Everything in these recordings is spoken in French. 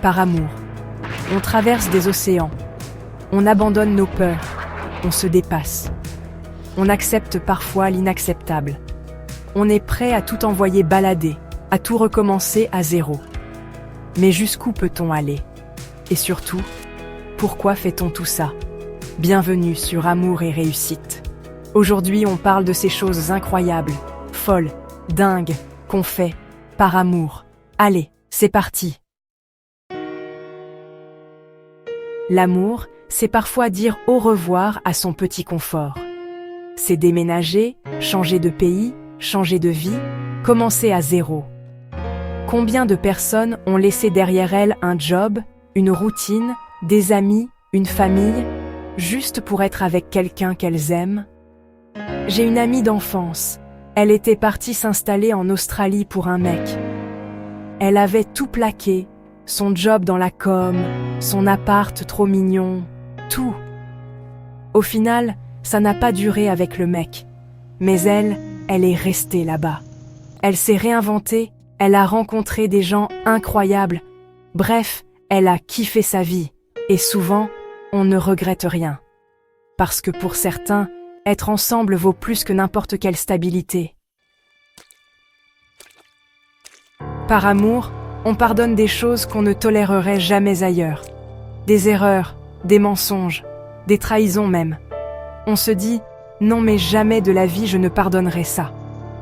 par amour. On traverse des océans. On abandonne nos peurs. On se dépasse. On accepte parfois l'inacceptable. On est prêt à tout envoyer balader, à tout recommencer à zéro. Mais jusqu'où peut-on aller? Et surtout, pourquoi fait-on tout ça? Bienvenue sur Amour et Réussite. Aujourd'hui, on parle de ces choses incroyables, folles, dingues, qu'on fait par amour. Allez, c'est parti! L'amour, c'est parfois dire au revoir à son petit confort. C'est déménager, changer de pays, changer de vie, commencer à zéro. Combien de personnes ont laissé derrière elles un job, une routine, des amis, une famille, juste pour être avec quelqu'un qu'elles aiment? J'ai une amie d'enfance. Elle était partie s'installer en Australie pour un mec. Elle avait tout plaqué, son job dans la com, son appart trop mignon, tout. Au final, ça n'a pas duré avec le mec. Mais elle est restée là-bas. Elle s'est réinventée, elle a rencontré des gens incroyables. Bref, elle a kiffé sa vie. Et souvent, on ne regrette rien. Parce que pour certains, être ensemble vaut plus que n'importe quelle stabilité. Par amour, on pardonne des choses qu'on ne tolérerait jamais ailleurs. Des erreurs, des mensonges, des trahisons même. On se dit « Non mais jamais de la vie je ne pardonnerai ça ».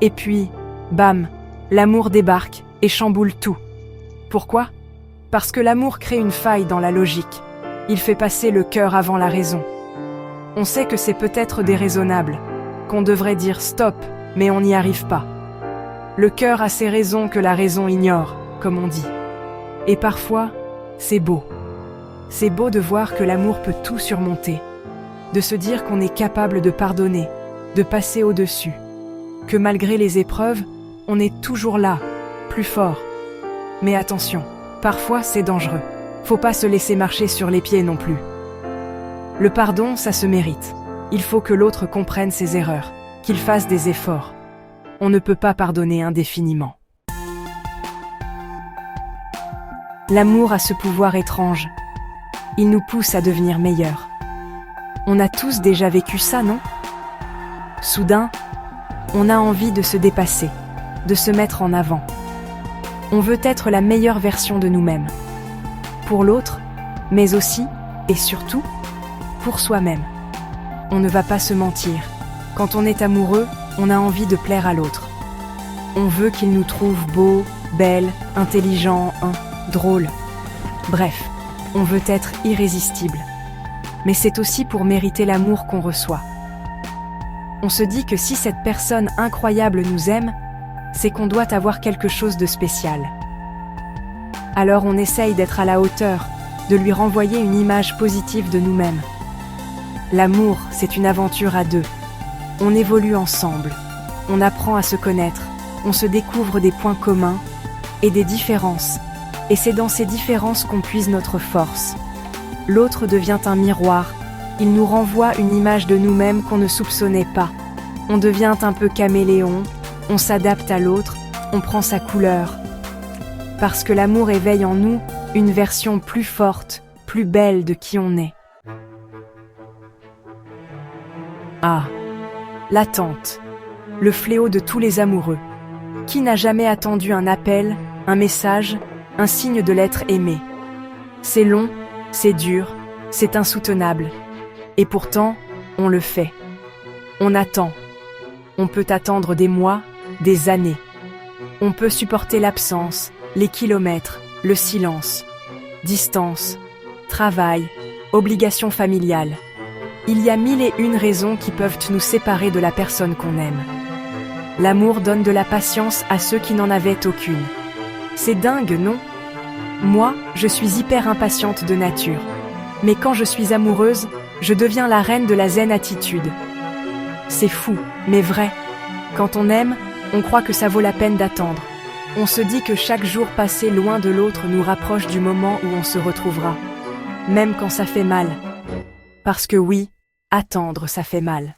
Et puis, bam, l'amour débarque et chamboule tout. Pourquoi? Parce que l'amour crée une faille dans la logique. Il fait passer le cœur avant la raison. On sait que c'est peut-être déraisonnable, qu'on devrait dire stop, mais on n'y arrive pas. Le cœur a ses raisons que la raison ignore, comme on dit. Et parfois, c'est beau. C'est beau de voir que l'amour peut tout surmonter, de se dire qu'on est capable de pardonner, de passer au-dessus, que malgré les épreuves, on est toujours là, plus fort. Mais attention, parfois c'est dangereux. Faut pas se laisser marcher sur les pieds non plus. Le pardon, ça se mérite. Il faut que l'autre comprenne ses erreurs, qu'il fasse des efforts. On ne peut pas pardonner indéfiniment. L'amour a ce pouvoir étrange. Il nous pousse à devenir meilleurs. On a tous déjà vécu ça, non? Soudain, on a envie de se dépasser, de se mettre en avant. On veut être la meilleure version de nous-mêmes. Pour l'autre, mais aussi, et surtout, pour soi-même. On ne va pas se mentir. Quand on est amoureux, on a envie de plaire à l'autre. On veut qu'il nous trouve beaux, belles, intelligents, drôles. Bref, on veut être irrésistible. Mais c'est aussi pour mériter l'amour qu'on reçoit. On se dit que si cette personne incroyable nous aime, c'est qu'on doit avoir quelque chose de spécial. Alors on essaye d'être à la hauteur, de lui renvoyer une image positive de nous-mêmes. L'amour, c'est une aventure à deux. On évolue ensemble, on apprend à se connaître, on se découvre des points communs et des différences. Et c'est dans ces différences qu'on puise notre force. L'autre devient un miroir, il nous renvoie une image de nous-mêmes qu'on ne soupçonnait pas. On devient un peu caméléon, on s'adapte à l'autre, on prend sa couleur. Parce que l'amour éveille en nous une version plus forte, plus belle de qui on est. Ah, l'attente, le fléau de tous les amoureux. Qui n'a jamais attendu un appel, un message, un signe de l'être aimé? C'est long, c'est dur, c'est insoutenable. Et pourtant, on le fait. On attend. On peut attendre des mois, des années. On peut supporter l'absence, les kilomètres, le silence, distance, travail, obligations familiales. Il y a 1001 raisons qui peuvent nous séparer de la personne qu'on aime. L'amour donne de la patience à ceux qui n'en avaient aucune. C'est dingue, non? Moi, je suis hyper impatiente de nature. Mais quand je suis amoureuse, je deviens la reine de la zen attitude. C'est fou, mais vrai. Quand on aime, on croit que ça vaut la peine d'attendre. On se dit que chaque jour passé loin de l'autre nous rapproche du moment où on se retrouvera. Même quand ça fait mal. Parce que oui, attendre, ça fait mal.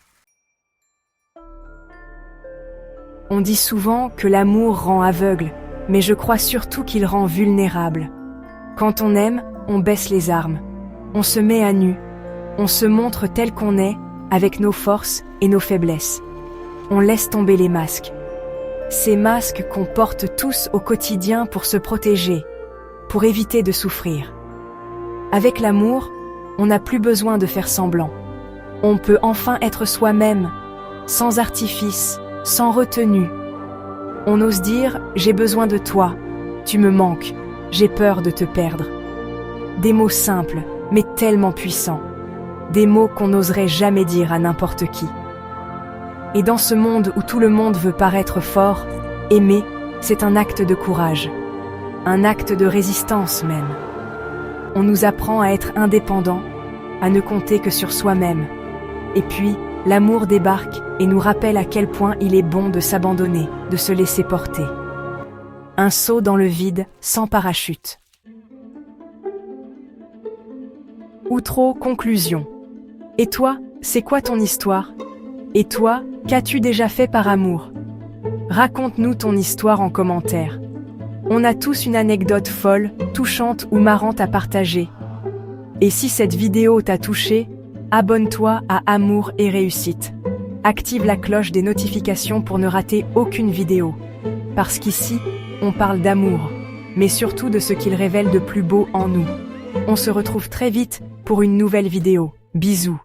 On dit souvent que l'amour rend aveugle, mais je crois surtout qu'il rend vulnérable. Quand on aime, on baisse les armes. On se met à nu. On se montre tel qu'on est, avec nos forces et nos faiblesses. On laisse tomber les masques. Ces masques qu'on porte tous au quotidien pour se protéger, pour éviter de souffrir. Avec l'amour, on n'a plus besoin de faire semblant. On peut enfin être soi-même, sans artifice, sans retenue. On ose dire « j'ai besoin de toi, tu me manques, j'ai peur de te perdre ». Des mots simples, mais tellement puissants. Des mots qu'on n'oserait jamais dire à n'importe qui. Et dans ce monde où tout le monde veut paraître fort, aimer, c'est un acte de courage. Un acte de résistance même. On nous apprend à être indépendant, à ne compter que sur soi-même. Et puis, l'amour débarque et nous rappelle à quel point il est bon de s'abandonner, de se laisser porter. Un saut dans le vide, sans parachute. Outro, conclusion. Et toi, c'est quoi ton histoire? Et toi, qu'as-tu déjà fait par amour? Raconte-nous ton histoire en commentaire. On a tous une anecdote folle, touchante ou marrante à partager. Et si cette vidéo t'a touché, abonne-toi à Amour et Réussite. Active la cloche des notifications pour ne rater aucune vidéo. Parce qu'ici, on parle d'amour, mais surtout de ce qu'il révèle de plus beau en nous. On se retrouve très vite pour une nouvelle vidéo. Bisous.